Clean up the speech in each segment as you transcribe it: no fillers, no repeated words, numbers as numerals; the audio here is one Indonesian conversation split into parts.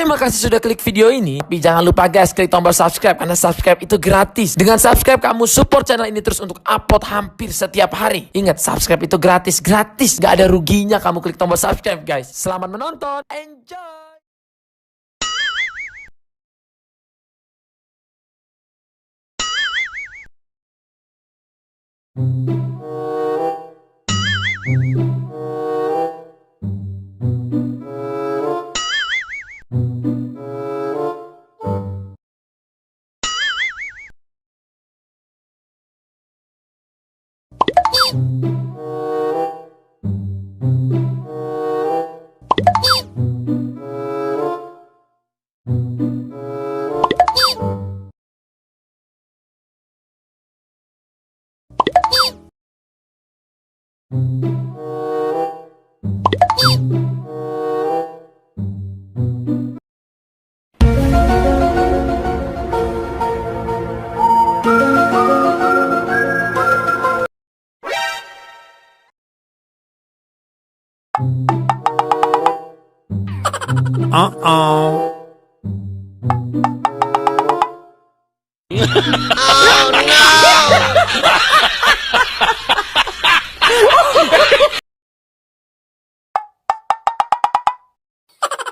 Terima kasih sudah klik video ini. Tapi jangan lupa guys, klik tombol subscribe karena subscribe itu gratis. Dengan subscribe kamu support channel ini terus untuk upload hampir setiap hari. Ingat, subscribe itu gratis. Gak ada ruginya kamu klik tombol subscribe guys. Selamat menonton. Enjoy. Uh-oh.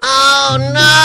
Oh no!